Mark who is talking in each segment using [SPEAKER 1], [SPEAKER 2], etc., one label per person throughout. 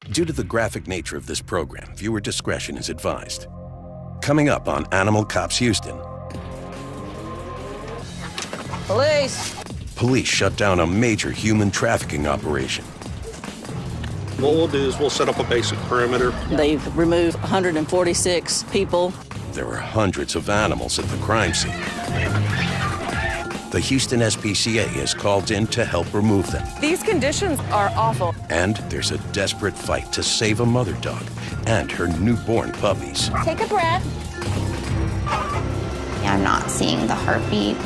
[SPEAKER 1] Due to the graphic nature of this program, viewer discretion is advised. Coming up on Animal Cops Houston.
[SPEAKER 2] Police!
[SPEAKER 1] Police shut down a major human trafficking operation.
[SPEAKER 3] What we'll do is we'll set up a basic perimeter.
[SPEAKER 2] They've removed 146 people.
[SPEAKER 1] There were hundreds of animals at the crime scene. The Houston SPCA is called in to help remove them.
[SPEAKER 4] These conditions are awful.
[SPEAKER 1] And there's a desperate fight to save a mother dog and her newborn puppies.
[SPEAKER 5] Take a breath. I'm not seeing the heartbeat.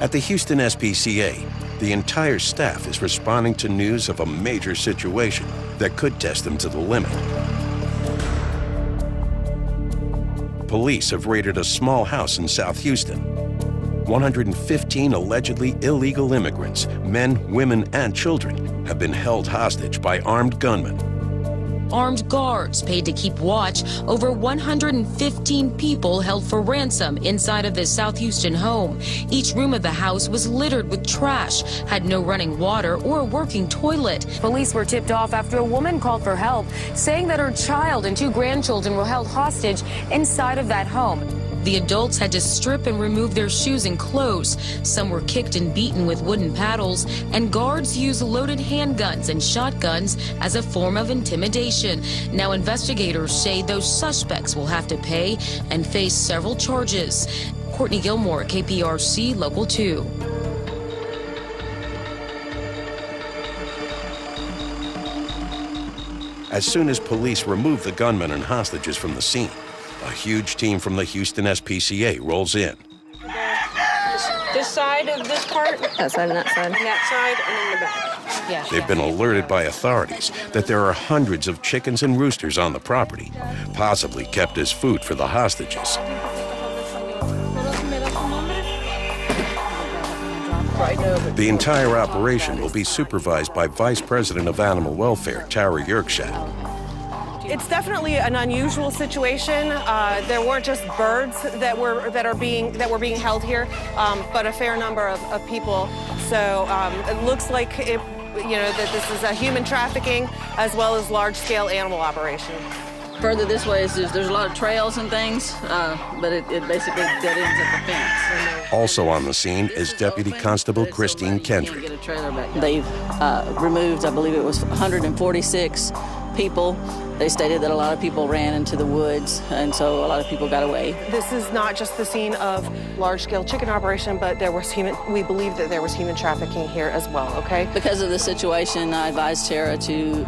[SPEAKER 1] At the Houston SPCA, the entire staff is responding to news of a major situation that could test them to the limit. Police have raided a small house in South Houston. 115 allegedly illegal immigrants, men, women, and children, have been held hostage by armed gunmen.
[SPEAKER 6] Armed guards paid to keep watch over 115 people held for ransom inside of this South Houston home. Each room of the house was littered with trash, had no running water or working toilet.
[SPEAKER 4] Police were tipped off after a woman called for help, saying that her child and 2 grandchildren were held hostage inside of that home.
[SPEAKER 6] The adults had to strip and remove their shoes and clothes. Some were kicked and beaten with wooden paddles, and guards used loaded handguns and shotguns as a form of intimidation. Now investigators say those suspects will have to pay and face several charges. Courtney Gilmore, KPRC Local 2.
[SPEAKER 1] As soon as police remove the gunmen and hostages from the scene, a huge team from the Houston SPCA rolls in.
[SPEAKER 4] This side of this part?
[SPEAKER 2] That side and that side.
[SPEAKER 4] And that side, and then the back. Yeah.
[SPEAKER 1] They've been alerted by authorities that there are hundreds of chickens and roosters on the property, possibly kept as food for the hostages. The entire operation will be supervised by Vice President of Animal Welfare, Tara Yerkshat.
[SPEAKER 4] It's definitely an unusual situation. There weren't just birds that were being held here, but a fair number of people. So it looks like that this is a human trafficking as well as large-scale animal operation.
[SPEAKER 2] Further this way, there's a lot of trails and things, but it basically dead ends at the fence.
[SPEAKER 1] Also on the scene is Deputy Constable Christine Kendrick.
[SPEAKER 2] They've removed, I believe it was 146 people. They stated that a lot of people ran into the woods, and so a lot of people got away.
[SPEAKER 4] This is not just the scene of large-scale chicken operation, but we believe that there was human trafficking here as well, okay?
[SPEAKER 2] Because of the situation, I advised Tara to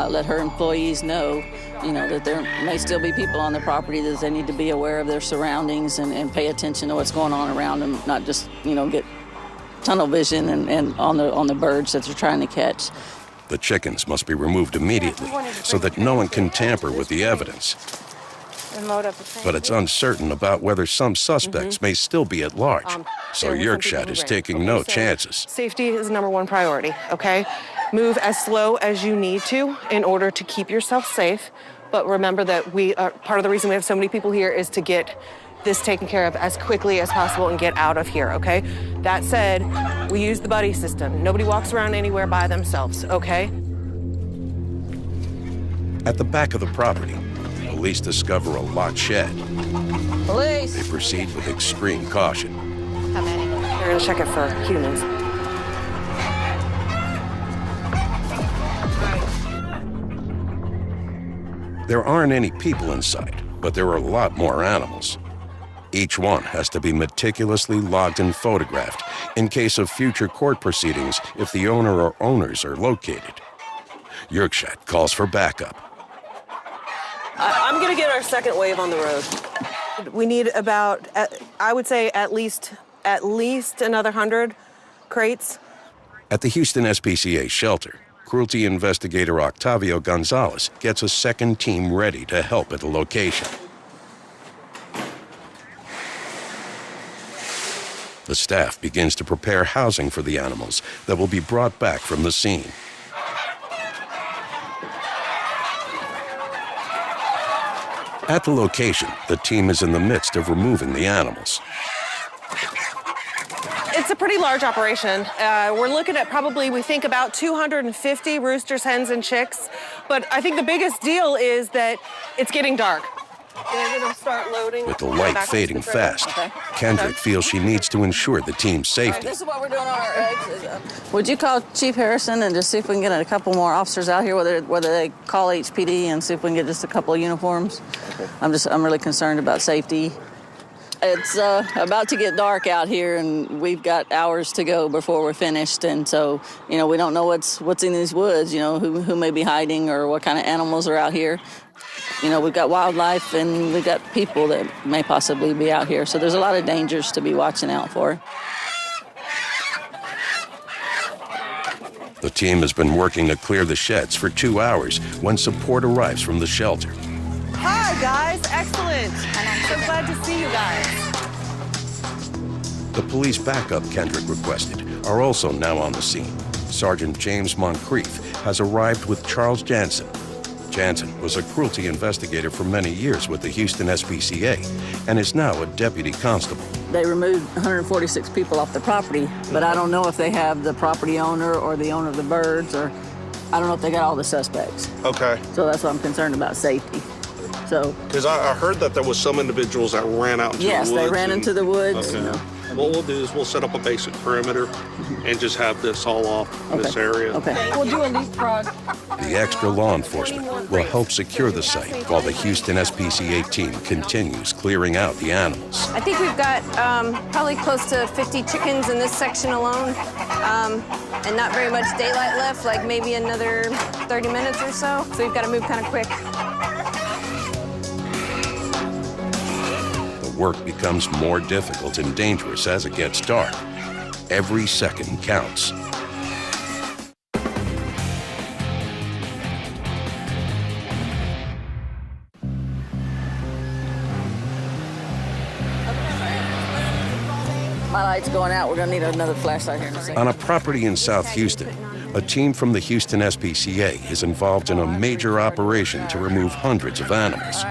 [SPEAKER 2] let her employees know, that there may still be people on the property, that they need to be aware of their surroundings and pay attention to what's going on around them, not just, get tunnel vision and on the birds that they're trying to catch.
[SPEAKER 1] The chickens must be removed immediately so that no one can tamper with the evidence. But it's uncertain about whether some suspects may still be at large, so Yerkshat is taking no chances.
[SPEAKER 4] Safety is #1 priority, okay? Move as slow as you need to in order to keep yourself safe, but remember that part of the reason we have so many people here is to get this taken care of as quickly as possible and get out of here, okay? That said, we use the buddy system. Nobody walks around anywhere by themselves, okay?
[SPEAKER 1] At the back of the property, police discover a locked shed.
[SPEAKER 2] Police!
[SPEAKER 1] They proceed with extreme caution.
[SPEAKER 4] How many? They're gonna check it for humans.
[SPEAKER 1] There aren't any people inside, but there are a lot more animals. Each one has to be meticulously logged and photographed in case of future court proceedings if the owner or owners are located. Yerkshat calls for backup.
[SPEAKER 4] I'm gonna get our second wave on the road. We need about, I would say at least another 100 crates.
[SPEAKER 1] At the Houston SPCA shelter, cruelty investigator Octavio Gonzalez gets a second team ready to help at the location. The staff begins to prepare housing for the animals that will be brought back from the scene. At the location, the team is in the midst of removing the animals.
[SPEAKER 4] It's a pretty large operation. We're looking at probably, we think, about 250 roosters, hens, and chicks. But I think the biggest deal is that it's getting dark. They're going to start loading.
[SPEAKER 1] With the light fading fast, Kendrick feels she needs to ensure the team's safety.
[SPEAKER 2] This is what we're doing on our eggs. Would you call Chief Harrison and just see if we can get a couple more officers out here, whether they call HPD, and see if we can get just a couple of uniforms? Okay. I'm really concerned about safety. It's about to get dark out here, and we've got hours to go before we're finished. And so, we don't know what's in these woods. Who may be hiding or what kind of animals are out here. We've got wildlife and we've got people that may possibly be out here. So there's a lot of dangers to be watching out for.
[SPEAKER 1] The team has been working to clear the sheds for 2 hours when support arrives from the shelter.
[SPEAKER 4] Hi, guys. Excellent. So glad to see you guys.
[SPEAKER 1] The police backup Kendrick requested are also now on the scene. Sergeant James Moncrief has arrived with Charles Jansen. Jansen was a cruelty investigator for many years with the Houston SPCA and is now a deputy constable.
[SPEAKER 2] They removed 146 people off the property, but I don't know if they have the property owner or the owner of the birds, or I don't know if they got all the suspects.
[SPEAKER 3] Okay.
[SPEAKER 2] So that's why I'm concerned about safety.
[SPEAKER 3] Because I heard that there was some individuals that ran out into the woods.
[SPEAKER 2] Yes, they ran into the woods.
[SPEAKER 3] Okay. What we'll do is we'll set up a basic perimeter and just have this all off this area.
[SPEAKER 2] Okay. We'll do a leapfrog.
[SPEAKER 1] The extra law enforcement will help secure the site while the Houston SPCA team continues clearing out the animals.
[SPEAKER 7] I think we've got probably close to 50 chickens in this section alone, and not very much daylight left, like maybe another 30 minutes or so. So we've got to move kind of quick.
[SPEAKER 1] Work becomes more difficult and dangerous as it gets dark. Every second counts.
[SPEAKER 2] My light's going out. We're going to need another flashlight here in a second.
[SPEAKER 1] On a property in South Houston, a team from the Houston SPCA is involved in a major operation to remove hundreds of animals.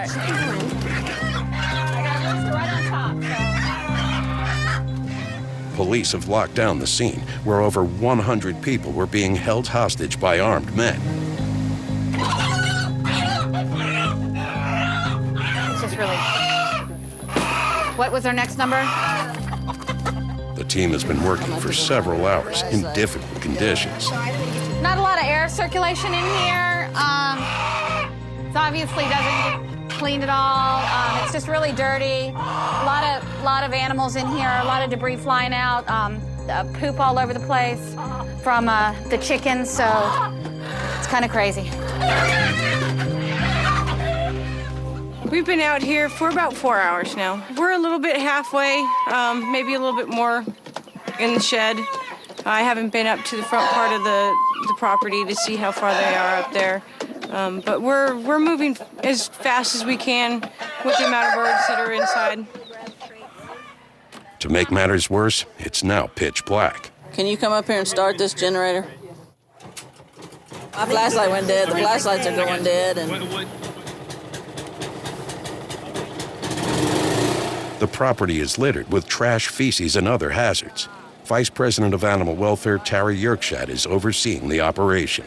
[SPEAKER 1] Police have locked down the scene where over 100 people were being held hostage by armed men.
[SPEAKER 8] This is really... What was our next number?
[SPEAKER 1] The team has been working for several hours in difficult conditions.
[SPEAKER 8] Not a lot of air circulation in here. It obviously doesn't get cleaned at all. It's just really dirty. A lot of animals in here. A lot of debris flying out. Poop all over the place from the chickens. So it's kind of crazy.
[SPEAKER 9] We've been out here for about 4 hours now. We're a little bit halfway, maybe a little bit more in the shed. I haven't been up to the front part of the property to see how far they are up there. But we're moving as fast as we can with the amount of birds that are inside.
[SPEAKER 1] To make matters worse, it's now pitch black.
[SPEAKER 2] Can you come up here and start this generator? My flashlight went dead. The flashlights are going dead.
[SPEAKER 1] The property is littered with trash, feces, and other hazards. Vice President of Animal Welfare Tara Yerkshad is overseeing the operation.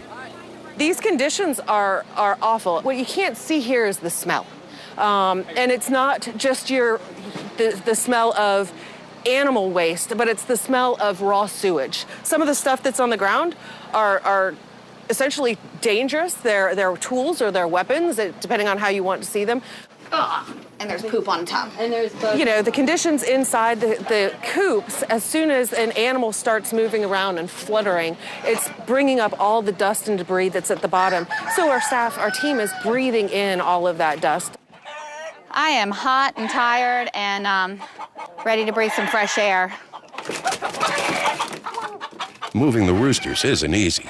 [SPEAKER 4] These conditions are awful. What you can't see here is the smell. And it's not just the smell of animal waste, but it's the smell of raw sewage. Some of the stuff that's on the ground are essentially dangerous. They're tools or they're weapons, depending on how you want to see them.
[SPEAKER 8] Ugh. And there's poop on top. And there's
[SPEAKER 4] the conditions inside the coops, as soon as an animal starts moving around and fluttering, it's bringing up all the dust and debris that's at the bottom. So our team is breathing in all of that dust.
[SPEAKER 8] I am hot and tired and ready to breathe some fresh air.
[SPEAKER 1] Moving the roosters isn't easy.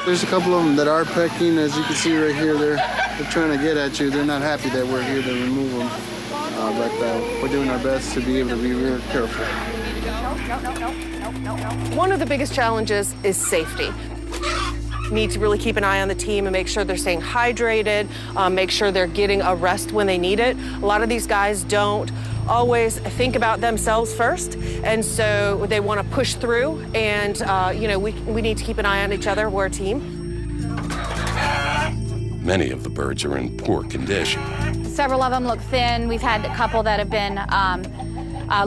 [SPEAKER 10] There's a couple of them that are pecking. As you can see right here, they're trying to get at you. They're not happy that we're here to remove them. but we're doing our best to be able to be real careful.
[SPEAKER 4] One of the biggest challenges is safety. Need to really keep an eye on the team and make sure they're staying hydrated, make sure they're getting a rest when they need it. A lot of these guys don't always think about themselves first, and so they want to push through, and we need to keep an eye on each other. We're a team.
[SPEAKER 1] Many of the birds are in poor condition.
[SPEAKER 8] Several of them look thin. We've had a couple that have been,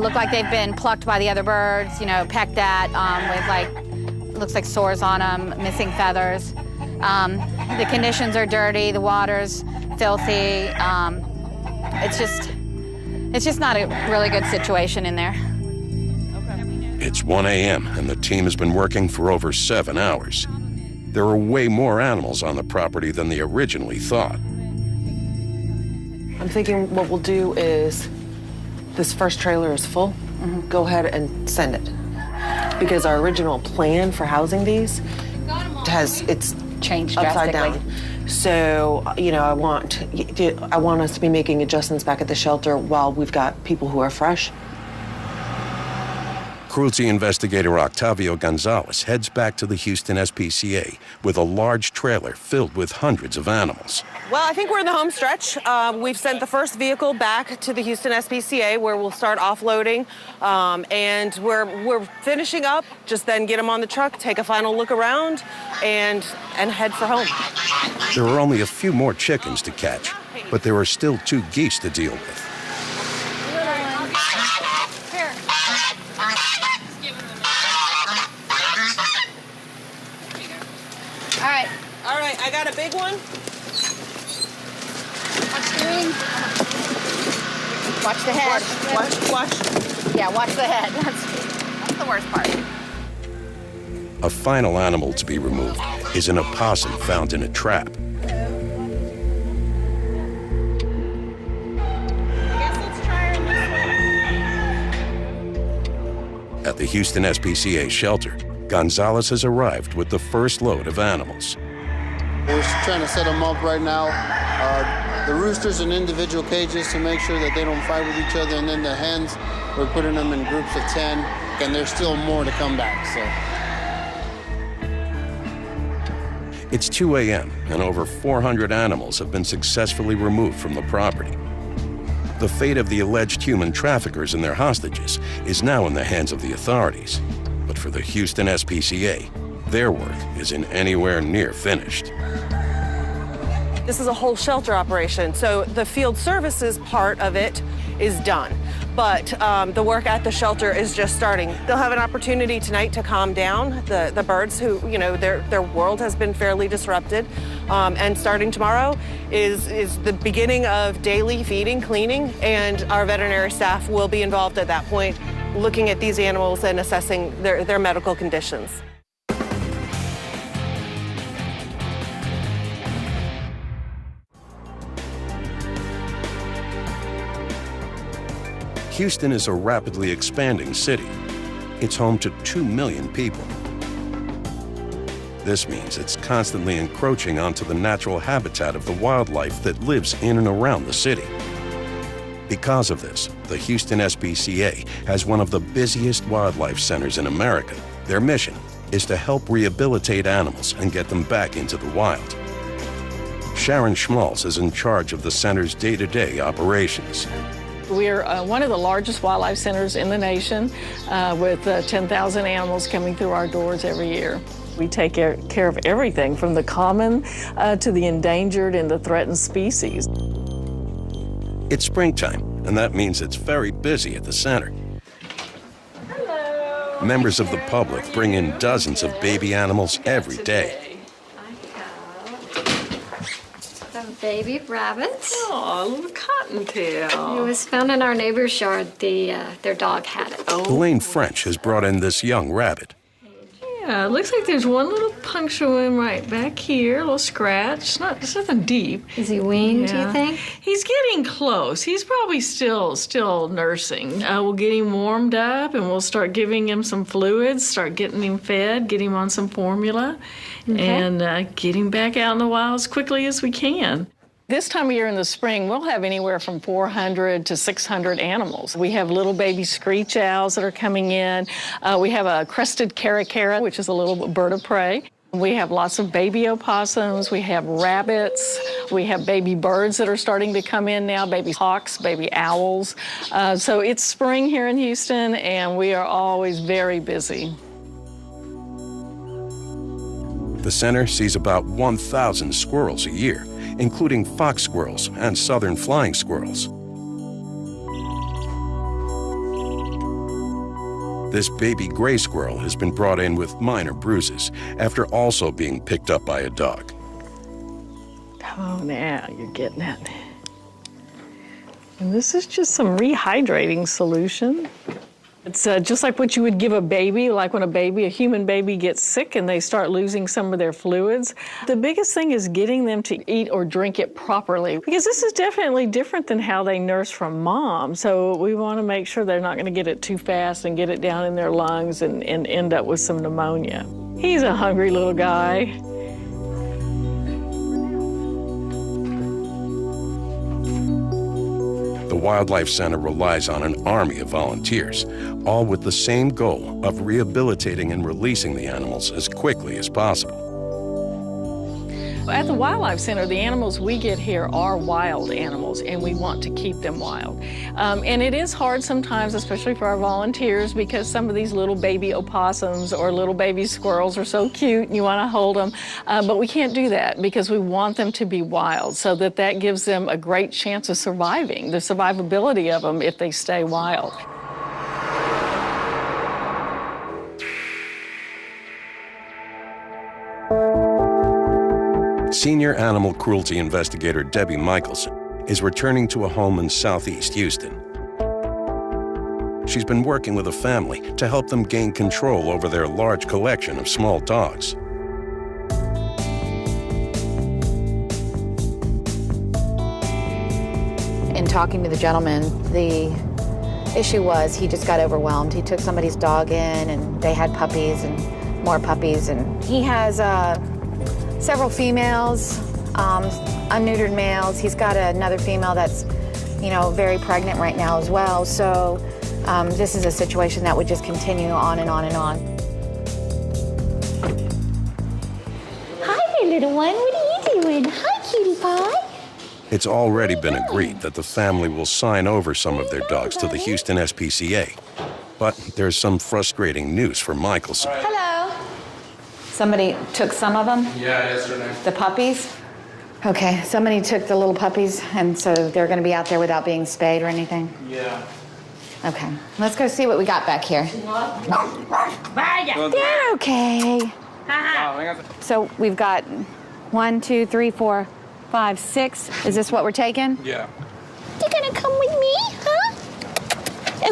[SPEAKER 8] look like they've been plucked by the other birds, pecked at with looks like sores on them, missing feathers. The conditions are dirty, the water's filthy. It's just not a really good situation in there.
[SPEAKER 1] It's 1 a.m. and the team has been working for over 7 hours. There are way more animals on the property than they originally thought.
[SPEAKER 4] I'm thinking what we'll do is, this first trailer is full, go ahead and send it. Because our original plan for housing these it's
[SPEAKER 8] changed
[SPEAKER 4] upside
[SPEAKER 8] drastically.
[SPEAKER 4] down. So, I want us to be making adjustments back at the shelter while we've got people who are fresh.
[SPEAKER 1] Cruelty investigator Octavio Gonzalez heads back to the Houston SPCA with a large trailer filled with hundreds of animals.
[SPEAKER 4] Well, I think we're in the home stretch. We've sent the first vehicle back to the Houston SPCA where we'll start offloading, and we're finishing up, just then get them on the truck, take a final look around, and head for home.
[SPEAKER 1] There are only a few more chickens to catch, but there are still 2 geese to deal with.
[SPEAKER 4] All right, I got a big one.
[SPEAKER 8] Watch the head.
[SPEAKER 4] Watch.
[SPEAKER 8] Yeah, watch the head. That's the worst part.
[SPEAKER 1] A final animal to be removed is an opossum found in a trap. At the Houston SPCA shelter, Gonzalez has arrived with the first load of animals.
[SPEAKER 10] We're trying to set them up right now. The roosters in individual cages to make sure that they don't fight with each other, and then the hens, we're putting them in groups of 10, and there's still more to come back. So.
[SPEAKER 1] It's 2 a.m. and over 400 animals have been successfully removed from the property. The fate of the alleged human traffickers and their hostages is now in the hands of the authorities. But for the Houston SPCA, their work isn't anywhere near finished.
[SPEAKER 4] This is a whole shelter operation, so the field services part of it is done. But the work at the shelter is just starting. They'll have an opportunity tonight to calm down the birds who, their world has been fairly disrupted. And starting tomorrow is the beginning of daily feeding, cleaning, and our veterinary staff will be involved at that point, looking at these animals and assessing their medical conditions.
[SPEAKER 1] Houston is a rapidly expanding city. It's home to 2 million people. This means it's constantly encroaching onto the natural habitat of the wildlife that lives in and around the city. Because of this, the Houston SPCA has one of the busiest wildlife centers in America. Their mission is to help rehabilitate animals and get them back into the wild. Sharon Schmaltz is in charge of the center's day-to-day operations.
[SPEAKER 11] We're one of the largest wildlife centers in the nation with 10,000 animals coming through our doors every year. We take care of everything from the common to the endangered and the threatened species.
[SPEAKER 1] It's springtime, and that means it's very busy at the center.
[SPEAKER 11] Hello.
[SPEAKER 1] Members of the public bring in dozens of baby animals every day.
[SPEAKER 12] Baby rabbits.
[SPEAKER 11] Oh, a little cottontail.
[SPEAKER 12] It was found in our neighbor's yard. Their dog had it.
[SPEAKER 1] Elaine French has brought in this young rabbit.
[SPEAKER 11] Yeah, it looks like there's one little puncture in right back here, a little scratch. It's nothing deep.
[SPEAKER 12] Is he weaned, do you think?
[SPEAKER 11] He's getting close. He's probably still nursing. We'll get him warmed up and we'll start giving him some fluids, start getting him fed, get him on some formula, and get him back out in the wild as quickly as we can. This time of year in the spring, we'll have anywhere from 400 to 600 animals. We have little baby screech owls that are coming in. We have a crested caracara, which is a little bird of prey. We have lots of baby opossums. We have rabbits. We have baby birds that are starting to come in now, baby hawks, baby owls. So it's spring here in Houston, and we are always very busy.
[SPEAKER 1] The center sees about 1,000 squirrels a year, including fox squirrels and southern flying squirrels. This baby gray squirrel has been brought in with minor bruises after also being picked up by a dog.
[SPEAKER 11] Oh, now you're getting it. And this is just some rehydrating solution. It's just like what you would give a baby, like when a human baby gets sick and they start losing some of their fluids. The biggest thing is getting them to eat or drink it properly, because this is definitely different than how they nurse from mom. So we want to make sure they're not going to get it too fast and get it down in their lungs and end up with some pneumonia. He's a hungry little guy.
[SPEAKER 1] The Wildlife Center relies on an army of volunteers, all with the same goal of rehabilitating and releasing the animals as quickly as possible.
[SPEAKER 11] At the Wildlife Center, the animals we get here are wild animals, and we want to keep them wild. And it is hard sometimes, especially for our volunteers, because some of these little baby opossums or little baby squirrels are so cute and you want to hold them. But we can't do that because we want them to be wild, so that gives them a great chance of surviving, the survivability of them if they stay wild.
[SPEAKER 1] Senior animal cruelty investigator Debbie Michelson is returning to a home in southeast Houston. She's been working with a family to help them gain control over their large collection of small dogs.
[SPEAKER 13] In talking to the gentleman, the issue was he just got overwhelmed. He took somebody's dog in, and they had puppies and more puppies, and he has several females, unneutered males. He's got another female that's, very pregnant right now as well. So this is a situation that would just continue on and on and on.
[SPEAKER 14] Hi there, little one. What are you doing? Hi, cutie pie.
[SPEAKER 1] It's already been agreed that the family will sign over some of their dogs to the Houston SPCA. But there's some frustrating news for Michelson.
[SPEAKER 13] Hello. Somebody took some of them?
[SPEAKER 15] Yeah, yesterday.
[SPEAKER 13] The puppies? Okay, somebody took the little puppies, and so they're going to be out there without being spayed or anything?
[SPEAKER 15] Yeah.
[SPEAKER 13] Okay, let's go see what we got back here. They're okay. So we've got 1, 2, 3, 4, 5, 6. Is this what we're taking?
[SPEAKER 15] Yeah.
[SPEAKER 14] You gonna come with me, huh?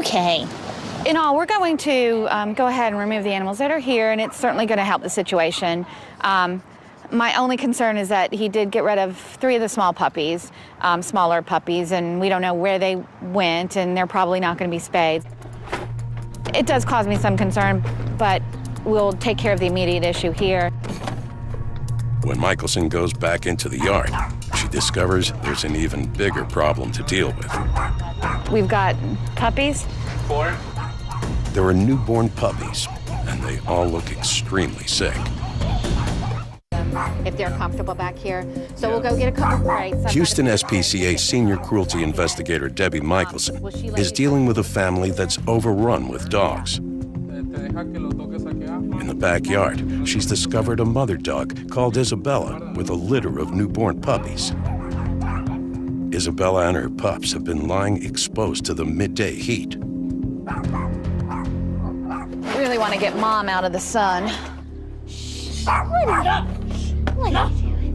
[SPEAKER 14] Okay.
[SPEAKER 13] In all, we're going to go ahead and remove the animals that are here, and it's certainly going to help the situation. My only concern is that he did get rid of 3 of the small puppies, smaller puppies, and we don't know where they went, and they're probably not going to be spayed. It does cause me some concern, but we'll take care of the immediate issue here.
[SPEAKER 1] When Michelson goes back into the yard, she discovers there's an even bigger problem to deal with.
[SPEAKER 13] We've got puppies.
[SPEAKER 15] 4.
[SPEAKER 1] There are newborn puppies, and they all look extremely sick.
[SPEAKER 13] If they're comfortable back here. So we'll go get a couple crates.
[SPEAKER 1] Houston SPCA senior cruelty investigator Debbie Michelson is dealing with a family that's overrun with dogs. In the backyard, she's discovered a mother dog called Isabella with a litter of newborn puppies. Isabella and her pups have been lying exposed to the midday heat.
[SPEAKER 13] I really want to get Mom out of the sun.
[SPEAKER 14] What are you doing?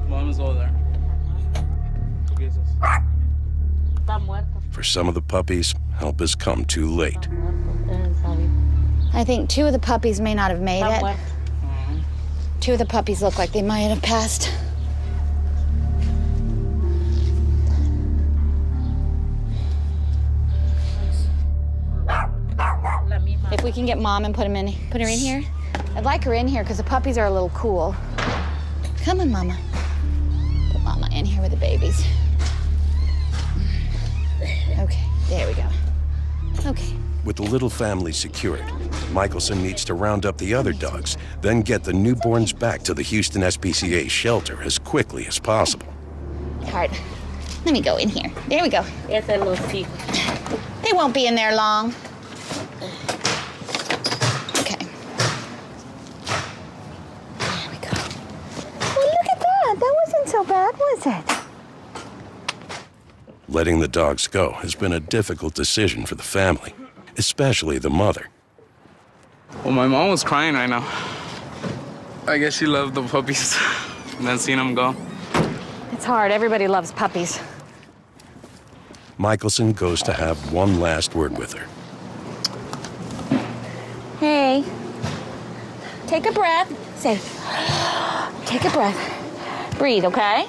[SPEAKER 15] Mom is over there.
[SPEAKER 1] For some of the puppies, help has come too late.
[SPEAKER 13] I think 2 of the puppies may not have made it. 2 of the puppies look like they might have passed. If we can get Mom and put her in here. I'd like her in here because the puppies are a little cool. Come on, Mama. Mama in here with the babies. Okay, there we go. Okay.
[SPEAKER 1] With the little family secured, Michelson needs to round up the other dogs, then get the newborns back to the Houston SPCA shelter as quickly as possible.
[SPEAKER 13] Hard. Let me go in here. There we go.
[SPEAKER 14] There's a little seat.
[SPEAKER 13] They won't be in there long. Okay. There we go. Well, look at that. That wasn't so bad, was it?
[SPEAKER 1] Letting the dogs go has been a difficult decision for the family, especially the mother.
[SPEAKER 15] Well, my mom was crying right now. I guess she loved the puppies and then seeing them go.
[SPEAKER 13] It's hard. Everybody loves puppies.
[SPEAKER 1] Michelson goes to have one last word with her.
[SPEAKER 13] Hey. Take a breath. Say, take a breath. Breathe, okay?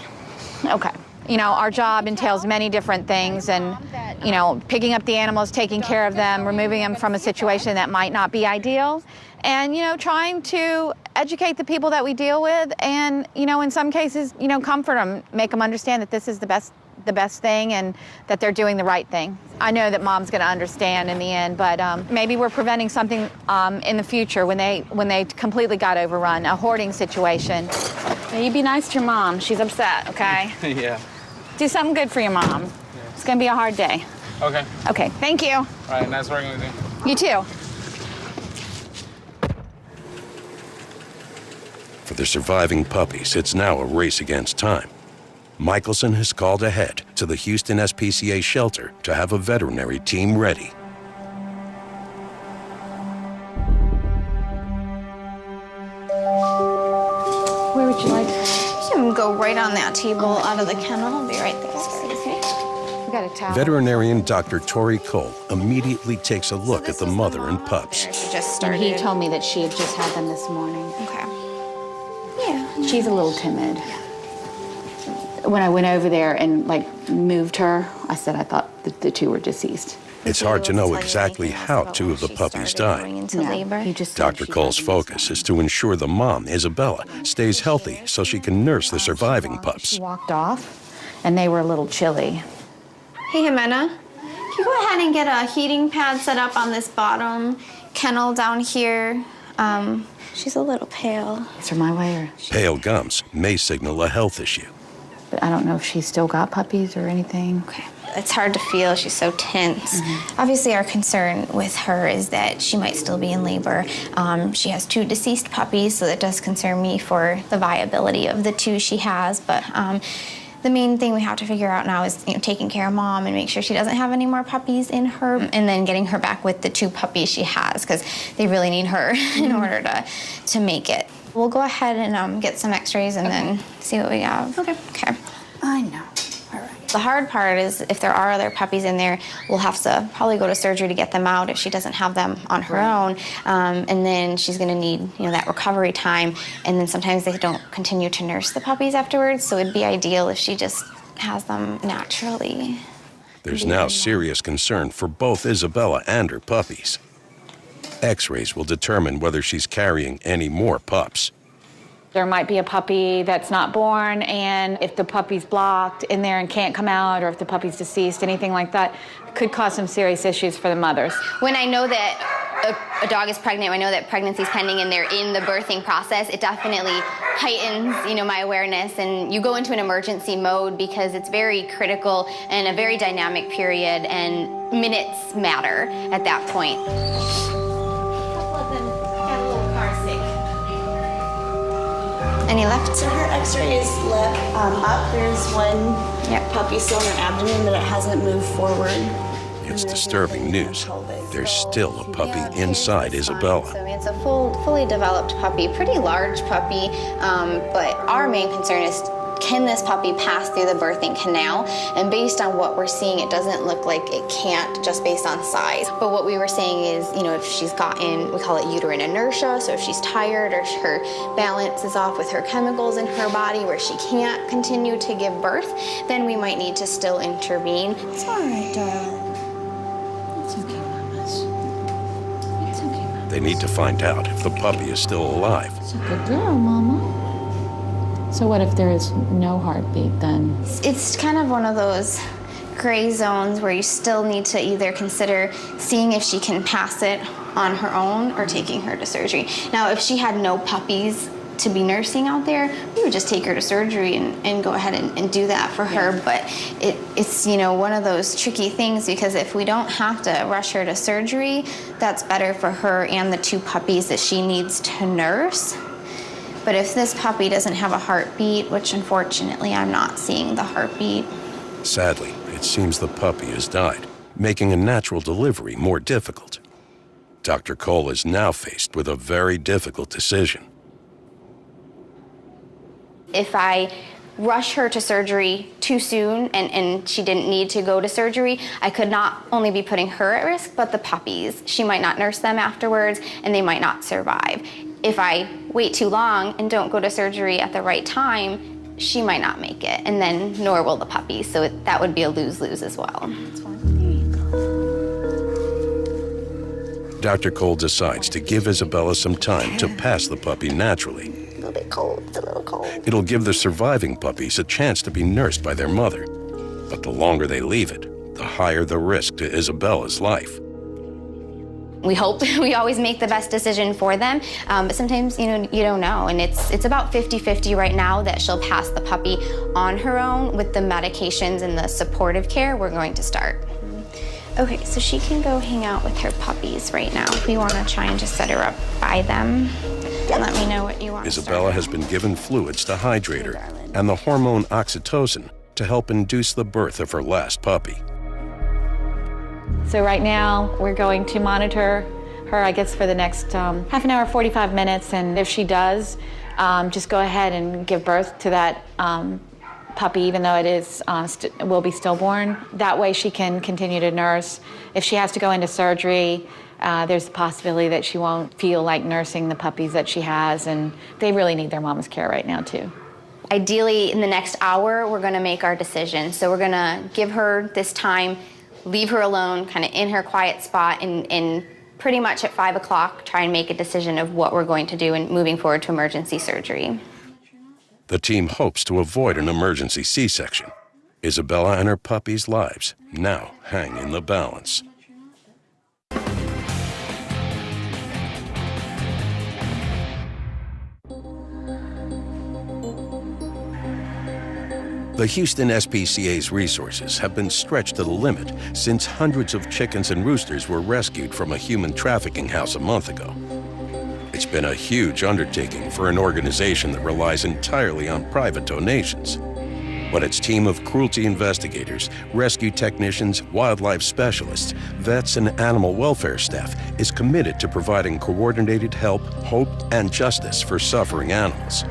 [SPEAKER 13] Okay. You know, our job entails many different things, and, you know, picking up the animals, taking care of them, removing them from a situation that might not be ideal, and, you know, trying to educate the people that we deal with, and, you know, in some cases, you know, comfort them, make them understand that this is the best thing and that they're doing the right thing. I know that Mom's going to understand in the end, but maybe we're preventing something in the future when they completely got overrun, a hoarding situation. You be nice to your mom. She's upset, okay?
[SPEAKER 15] Yeah.
[SPEAKER 13] Do something good for your mom. It's going to be a hard day.
[SPEAKER 15] Okay.
[SPEAKER 13] Okay, thank you.
[SPEAKER 15] All right, nice working with you.
[SPEAKER 13] You too.
[SPEAKER 1] For the surviving puppies, it's now a race against time. Michelson has called ahead to the Houston SPCA shelter to have a veterinary team ready.
[SPEAKER 13] Where would you like?
[SPEAKER 7] You can go right on that table out of the kennel. I'll be right there.
[SPEAKER 13] We got a towel.
[SPEAKER 1] Veterinarian Dr. Tori Cole immediately takes a look at the mother and pups.
[SPEAKER 7] She just
[SPEAKER 13] And
[SPEAKER 7] started.
[SPEAKER 13] he told me that she had just had them this morning.
[SPEAKER 7] Okay. Yeah.
[SPEAKER 13] She's a little timid. When I went over there and, like, moved her, I said I thought that the two were deceased.
[SPEAKER 1] It's hard to know exactly how two of the puppies died.
[SPEAKER 13] He just
[SPEAKER 1] Dr. Cole's focus is to ensure the mom, Isabella, stays healthy so she can nurse the surviving pups.
[SPEAKER 13] She walked off, and they were a little chilly.
[SPEAKER 7] Hey, Jimena, can you go ahead and get a heating pad set up on this bottom kennel down here? She's a little pale.
[SPEAKER 13] Is her my way or?
[SPEAKER 1] Pale gums may signal a health issue.
[SPEAKER 13] But I don't know if she's still got puppies or anything.
[SPEAKER 7] Okay. It's hard to feel. She's so tense. Obviously, our concern with her is that she might still be in labor. She has 2 deceased puppies, so that does concern me for the viability of the 2 she has. But the main thing we have to figure out now is, you know, taking care of Mom and make sure she doesn't have any more puppies in her, and then getting her back with the 2 puppies she has, because they really need her in order to make it. We'll go ahead and get some x-rays and then see what we have. Okay. Okay.
[SPEAKER 13] I know.
[SPEAKER 7] The hard part is if there are other puppies in there, we'll have to probably go to surgery to get them out if she doesn't have them on her own. And then she's going to need, you know, that recovery time. And then sometimes they don't continue to nurse the puppies afterwards. So it'd be ideal if she just has them naturally.
[SPEAKER 1] There's now serious concern for both Isabella and her puppies. X-rays will determine whether she's carrying any more pups.
[SPEAKER 13] There might be a puppy that's not born, and if the puppy's blocked in there and can't come out, or if the puppy's deceased, anything like that, could cause some serious issues for the mothers.
[SPEAKER 16] When I know that a dog is pregnant, I know that pregnancy's pending and they're in the birthing process, it definitely heightens, you know, my awareness, and you go into an emergency mode because it's very critical and a very dynamic period, and minutes matter at that point.
[SPEAKER 7] Any left?
[SPEAKER 17] So her x-rays look up. There's one puppy still in her abdomen, but it hasn't moved forward.
[SPEAKER 1] It's disturbing news. There's still a puppy inside Isabella.
[SPEAKER 16] So it's a fully developed puppy, pretty large puppy, but our main concern is, can this puppy pass through the birthing canal? And based on what we're seeing, it doesn't look like it can't, just based on size. But what we were saying is, you know, if she's gotten, we call it uterine inertia, so if she's tired or her balance is off with her chemicals in her body where she can't continue to give birth, then we might need to still intervene.
[SPEAKER 17] It's all right, darling. It's okay, Mamas. It's okay, Mama.
[SPEAKER 1] They need to find out if the puppy is still alive.
[SPEAKER 17] It's a good girl, Mama.
[SPEAKER 13] So what if there is no heartbeat then?
[SPEAKER 7] It's kind of one of those gray zones where you still need to either consider seeing if she can pass it on her own or taking her to surgery. Now, if she had no puppies to be nursing out there, we would just take her to surgery and go ahead and do that for her. But it's, you know, one of those tricky things, because if we don't have to rush her to surgery, that's better for her and the 2 puppies that she needs to nurse. But if this puppy doesn't have a heartbeat, which unfortunately I'm not seeing the heartbeat.
[SPEAKER 1] Sadly, it seems the puppy has died, making a natural delivery more difficult. Dr. Cole is now faced with a very difficult decision.
[SPEAKER 7] If I rush her to surgery too soon and she didn't need to go to surgery, I could not only be putting her at risk, but the puppies. She might not nurse them afterwards and they might not survive. If I wait too long and don't go to surgery at the right time, she might not make it, and then nor will the puppies. So that would be a lose-lose as well.
[SPEAKER 1] Dr. Cole decides to give Isabella some time to pass the puppy naturally.
[SPEAKER 17] A little bit cold, it's a little cold.
[SPEAKER 1] It'll give the surviving puppies a chance to be nursed by their mother. But the longer they leave it, the higher the risk to Isabella's life.
[SPEAKER 7] We hope we always make the best decision for them, but sometimes, you know, you don't know. And it's about 50-50 right now that she'll pass the puppy on her own with the medications and the supportive care we're going to start. Okay, so she can go hang out with her puppies right now. If we want to try and just set her up by them, let me know what you want.
[SPEAKER 1] Isabella has been given fluids to hydrate her and the hormone oxytocin to help induce the birth of her last puppy.
[SPEAKER 13] So right now, we're going to monitor her, I guess, for the next half an hour, 45 minutes. And if she does, just go ahead and give birth to that puppy, even though it is will be stillborn. That way she can continue to nurse. If she has to go into surgery, there's the possibility that she won't feel like nursing the puppies that she has, and they really need their mama's care right now too.
[SPEAKER 7] Ideally, in the next hour, we're gonna make our decision. So we're gonna give her this time, leave her alone, kind of in her quiet spot, and pretty much at 5 o'clock, try and make a decision of what we're going to do and moving forward to emergency surgery.
[SPEAKER 1] The team hopes to avoid an emergency C-section. Isabella and her puppy's lives now hang in the balance. The Houston SPCA's resources have been stretched to the limit since hundreds of chickens and roosters were rescued from a human trafficking house a month ago. It's been a huge undertaking for an organization that relies entirely on private donations. But its team of cruelty investigators, rescue technicians, wildlife specialists, vets, and animal welfare staff is committed to providing coordinated help, hope, and justice for suffering animals.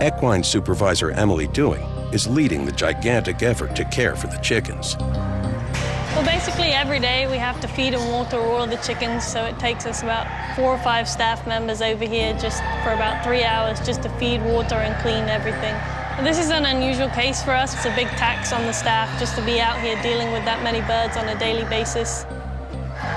[SPEAKER 1] Equine Supervisor Emily Dewing is leading the gigantic effort to care for the chickens.
[SPEAKER 18] Well, basically every day we have to feed and water all of the chickens, so it takes us about 4 or 5 staff members over here just for about 3 hours just to feed, water, and clean everything. And this is an unusual case for us. It's a big tax on the staff just to be out here dealing with that many birds on a daily basis.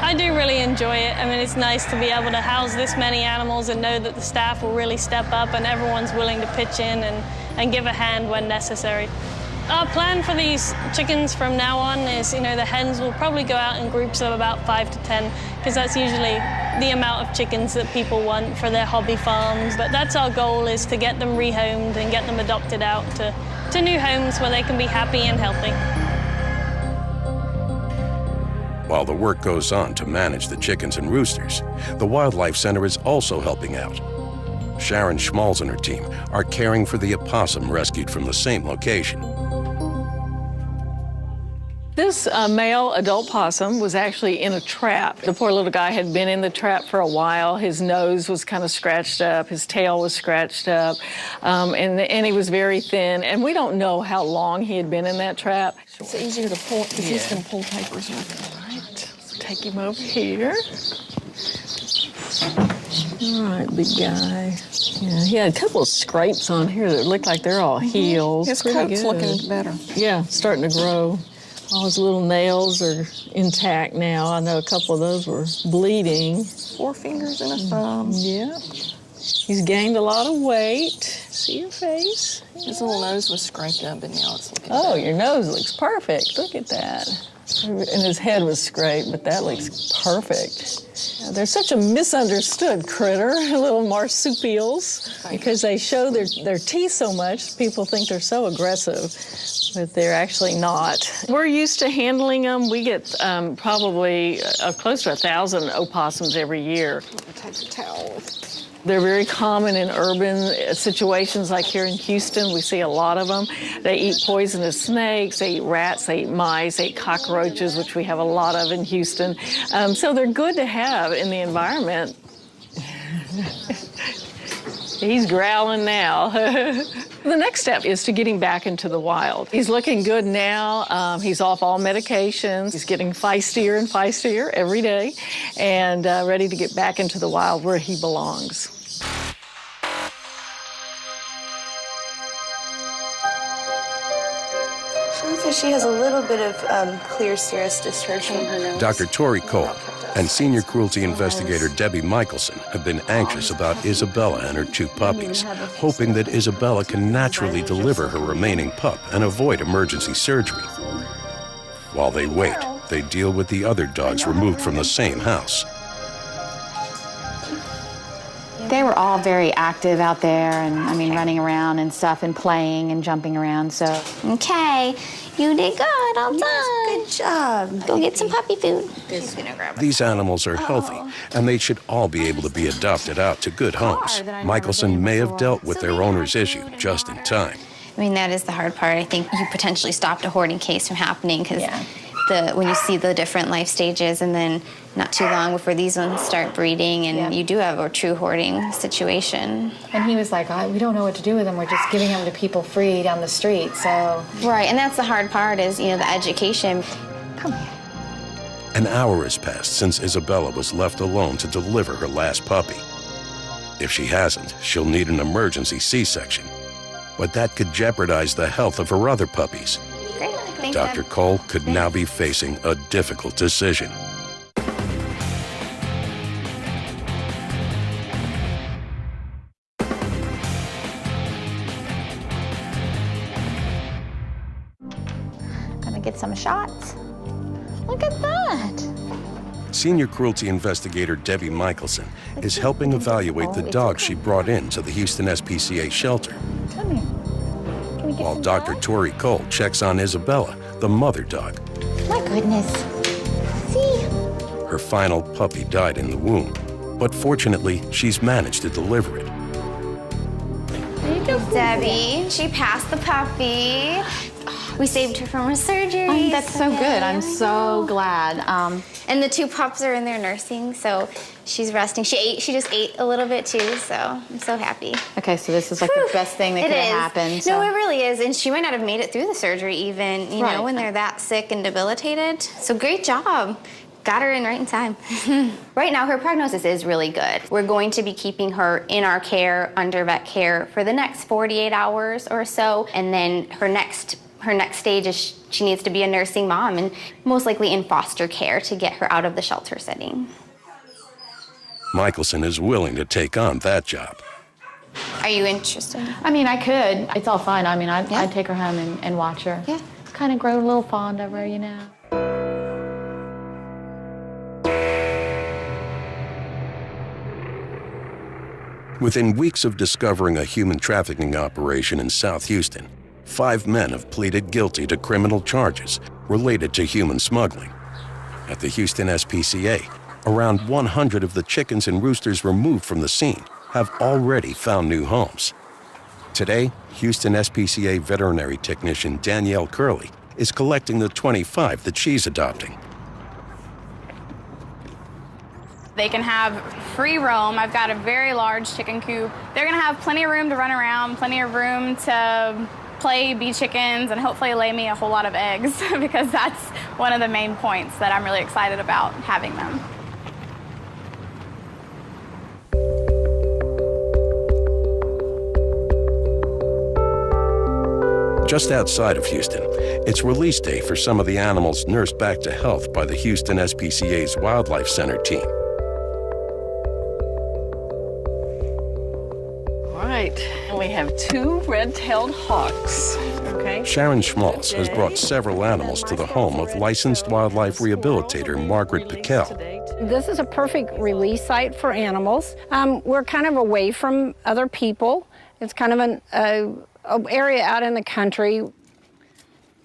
[SPEAKER 18] I do really enjoy it. I mean, it's nice to be able to house this many animals and know that the staff will really step up and everyone's willing to pitch in and give a hand when necessary. Our plan for these chickens from now on is, you know, the hens will probably go out in groups of about 5 to 10, because that's usually the amount of chickens that people want for their hobby farms. But that's our goal, is to get them rehomed and get them adopted out to new homes where they can be happy and healthy.
[SPEAKER 1] While the work goes on to manage the chickens and roosters, the Wildlife Center is also helping out. Sharon Schmalz and her team are caring for the opossum rescued from the same location.
[SPEAKER 11] This male adult possum was actually in a trap. The poor little guy had been in the trap for a while. His nose was kind of scratched up, his tail was scratched up, and he was very thin. And we don't know how long he had been in that trap.
[SPEAKER 9] It's easier to pull, because he's going to pull papers with him.
[SPEAKER 11] Right, so take him over here. All right, big guy. Yeah, he had a couple of scrapes on here that looked like they're all healed.
[SPEAKER 9] His
[SPEAKER 11] Pretty
[SPEAKER 9] coat's
[SPEAKER 11] good.
[SPEAKER 9] looking better.
[SPEAKER 11] Yeah, starting to grow. All his little nails are intact now. I know a couple of those were bleeding.
[SPEAKER 4] 4 fingers and a thumb.
[SPEAKER 11] Yeah. He's gained a lot of weight. See your face?
[SPEAKER 4] His little nose was scraped up, and now it's looking
[SPEAKER 11] Oh,
[SPEAKER 4] better.
[SPEAKER 11] your nose looks perfect. Look at that. And his head was scraped, but that looks perfect. They're such a misunderstood critter, little marsupials, because they show their teeth so much. People think they're so aggressive, but they're actually not. We're used to handling them. We get probably close to 1,000 opossums every year.
[SPEAKER 4] Take the towel.
[SPEAKER 11] They're very common in urban situations like here in Houston. We see a lot of them. They eat poisonous snakes, they eat rats, they eat mice, they eat cockroaches, which we have a lot of in Houston. So they're good to have in the environment. He's growling now. The next step is to get him back into the wild. He's looking good now. He's off all medications. He's getting feistier and feistier every day and ready to get back into the wild where he belongs.
[SPEAKER 17] She has a little bit of clear serous discharge from her nose.
[SPEAKER 1] Dr. Tori Cole and senior cruelty investigator Debbie Michelson have been anxious about Isabella and her 2 puppies, hoping that Isabella can naturally deliver her remaining pup and avoid emergency surgery. While they wait, they deal with the other dogs removed from the same house.
[SPEAKER 13] They were all very active out there and, I mean, running around and stuff and playing and jumping around, so.
[SPEAKER 7] Okay, you did good, all done.
[SPEAKER 17] Good job.
[SPEAKER 7] Go get some puppy food.
[SPEAKER 1] These animals are healthy, and they should all be able to be adopted out to good homes. Michelson may have dealt with their owner's issue just in time.
[SPEAKER 16] I mean, that is the hard part. I think you potentially stopped a hoarding case from happening because when you see the different life stages and then not too long before these ones start breeding and you do have a true hoarding situation.
[SPEAKER 13] And he was like, we don't know what to do with them. We're just giving them to people free down the street, so.
[SPEAKER 16] Right, and that's the hard part is, the education.
[SPEAKER 13] Come here.
[SPEAKER 1] An hour has passed since Isabella was left alone to deliver her last puppy. If she hasn't, she'll need an emergency C-section. But that could jeopardize the health of her other puppies.
[SPEAKER 16] Great, thanks,
[SPEAKER 1] Dr.
[SPEAKER 16] Deb.
[SPEAKER 1] Cole could now be facing a difficult decision.
[SPEAKER 13] Gonna get some shots. Look at that.
[SPEAKER 1] Senior cruelty investigator Debbie Michelson is helping evaluate the dog she brought in to the Houston SPCA shelter.
[SPEAKER 13] Come here. Can we get
[SPEAKER 1] While
[SPEAKER 13] some
[SPEAKER 1] Dr.
[SPEAKER 13] dogs?
[SPEAKER 1] Tori Cole checks on Isabella, the mother dog.
[SPEAKER 13] My goodness. See?
[SPEAKER 1] Her final puppy died in the womb, but fortunately, she's managed to deliver it.
[SPEAKER 13] There you go,
[SPEAKER 16] Debbie, she passed the puppy. We saved her from her surgery.
[SPEAKER 13] Oh, that's so good. I'm so glad.
[SPEAKER 16] And the 2 pups are in there nursing, so she's resting. She just ate a little bit too, so I'm so happy.
[SPEAKER 13] Okay, so this is like the best thing that could have happened.
[SPEAKER 16] No, it really is. And she might not have made it through the surgery even, you
[SPEAKER 13] Right.
[SPEAKER 16] know, when they're that sick and debilitated. So great job. Got her in right in time. Right now, her prognosis is really good. We're going to be keeping her in our care, under vet care, for the next 48 hours or so. And then her next stage is she needs to be a nursing mom and most likely in foster care to get her out of the shelter setting.
[SPEAKER 1] Michelson is willing to take on that job.
[SPEAKER 16] Are you interested?
[SPEAKER 13] I mean, I could. It's all fine. I mean, I'd take her home and watch her.
[SPEAKER 16] Yeah.
[SPEAKER 13] Kind of grow a little fond of her, you know.
[SPEAKER 1] Within weeks of discovering a human trafficking operation in South Houston, 5 men have pleaded guilty to criminal charges related to human smuggling. At the Houston SPCA, around 100 of the chickens and roosters removed from the scene have already found new homes. Today, Houston SPCA veterinary technician Danielle Curley is collecting the 25 that she's adopting.
[SPEAKER 19] They can have free roam. I've got a very large chicken coop. They're gonna have plenty of room to run around, plenty of room to play, be chickens, and hopefully lay me a whole lot of eggs because that's one of the main points that I'm really excited about having them.
[SPEAKER 1] Just outside of Houston, it's release day for some of the animals nursed back to health by the Houston SPCA's Wildlife Center team.
[SPEAKER 11] All right, and we have 2 red-tailed hawks. Okay.
[SPEAKER 1] Sharon Schmaltz has brought several animals to the home of licensed wildlife rehabilitator Margaret Piquel.
[SPEAKER 20] This is a perfect release site for animals. We're kind of away from other people. It's kind of an area out in the country.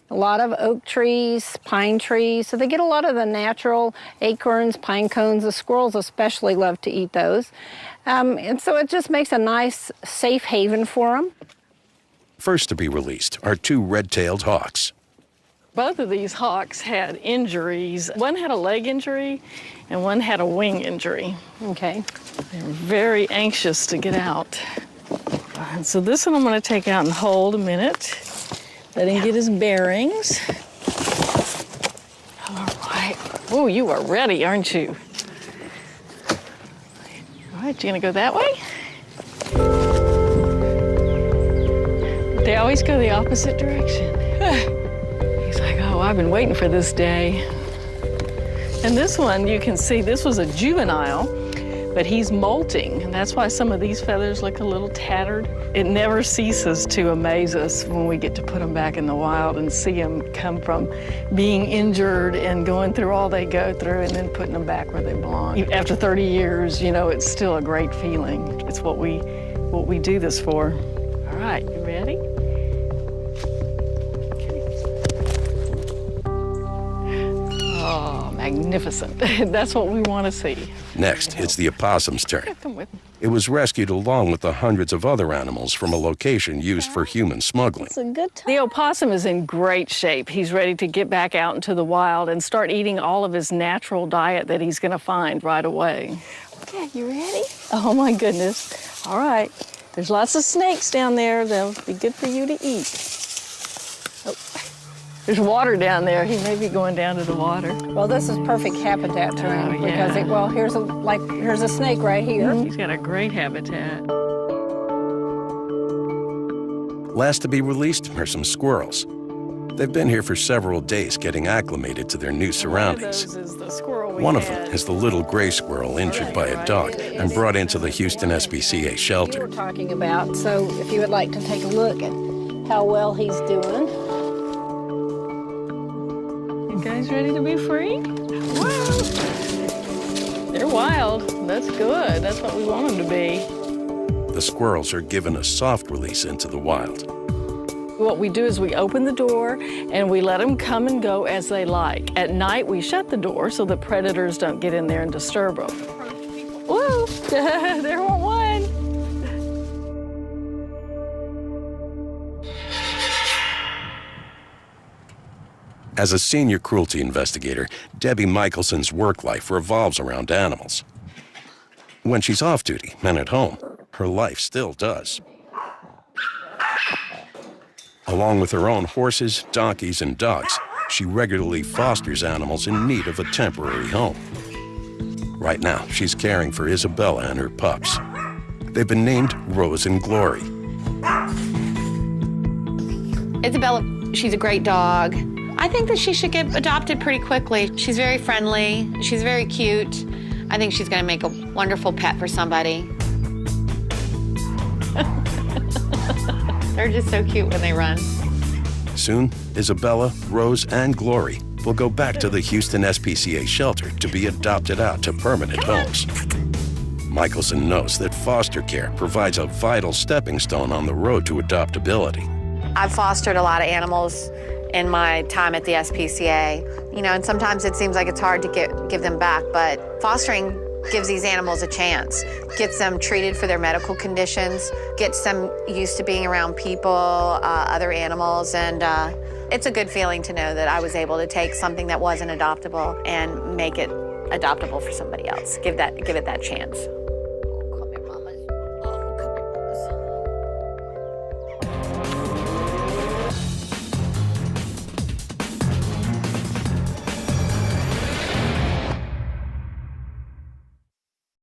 [SPEAKER 20] A lot of oak trees, pine trees, so they get a lot of the natural acorns, pine cones. The squirrels especially love to eat those. And so it just makes a nice, safe haven for them.
[SPEAKER 1] First to be released are 2 red-tailed hawks.
[SPEAKER 11] Both of these hawks had injuries. One had a leg injury and one had a wing injury.
[SPEAKER 20] Okay.
[SPEAKER 11] They were very anxious to get out. And so this one I'm going to take out and hold a minute. Let him get his bearings. All right. Oh, you are ready, aren't you? All right, you going to go that way? They always go the opposite direction. He's like, oh, I've been waiting for this day. And this one, you can see, this was a juvenile, but he's molting, and that's why some of these feathers look a little tattered. It never ceases to amaze us when we get to put them back in the wild and see them come from being injured and going through all they go through and then putting them back where they belong. After 30 years, you know, it's still a great feeling. It's what we do this for. All right, you ready? Oh, magnificent. That's what we want to see.
[SPEAKER 1] Next, it's the opossum's turn.
[SPEAKER 11] Come with me.
[SPEAKER 1] It was rescued along with the hundreds of other animals from a location used for human smuggling.
[SPEAKER 11] It's a good time. The opossum is in great shape. He's ready to get back out into the wild and start eating all of his natural diet that he's going to find right away. Okay, you ready? Oh, my goodness. All right. There's lots of snakes down there. They'll be good for you to eat. Oh. There's water down there. He may be going down to the water.
[SPEAKER 20] Well, this is perfect habitat to him because here's a snake right here.
[SPEAKER 11] He's got a great habitat.
[SPEAKER 1] Last to be released are some squirrels. They've been here for several days getting acclimated to their new surroundings. One of them is the little gray squirrel injured by a dog and brought into the Houston SPCA shelter.
[SPEAKER 20] We were talking about, so if you would like to take a look at how well he's doing.
[SPEAKER 11] You guys ready to be free? Wow. They're wild. That's good. That's what we want them to be.
[SPEAKER 1] The squirrels are given a soft release into the wild.
[SPEAKER 11] What we do is we open the door and we let them come and go as they like. At night, we shut the door so that predators don't get in there and disturb them. Woo! There went one.
[SPEAKER 1] As a senior cruelty investigator, Debbie Michelson's work life revolves around animals. When she's off duty and at home, her life still does. Along with her own horses, donkeys, and dogs, she regularly fosters animals in need of a temporary home. Right now, she's caring for Isabella and her pups. They've been named Rose and Glory.
[SPEAKER 4] Isabella, she's a great dog. I think that she should get adopted pretty quickly. She's very friendly. She's very cute. I think she's going to make a wonderful pet for somebody. They're just so cute when they run.
[SPEAKER 1] Soon, Isabella, Rose, and Glory will go back to the Houston SPCA shelter to be adopted out to permanent homes. Michelson knows that foster care provides a vital stepping stone on the road to adoptability.
[SPEAKER 4] I've fostered a lot of animals in my time at the SPCA, and sometimes it seems like it's hard to give them back, but fostering gives these animals a chance, gets them treated for their medical conditions, gets them used to being around people, other animals, and it's a good feeling to know that I was able to take something that wasn't adoptable and make it adoptable for somebody else, give it that chance.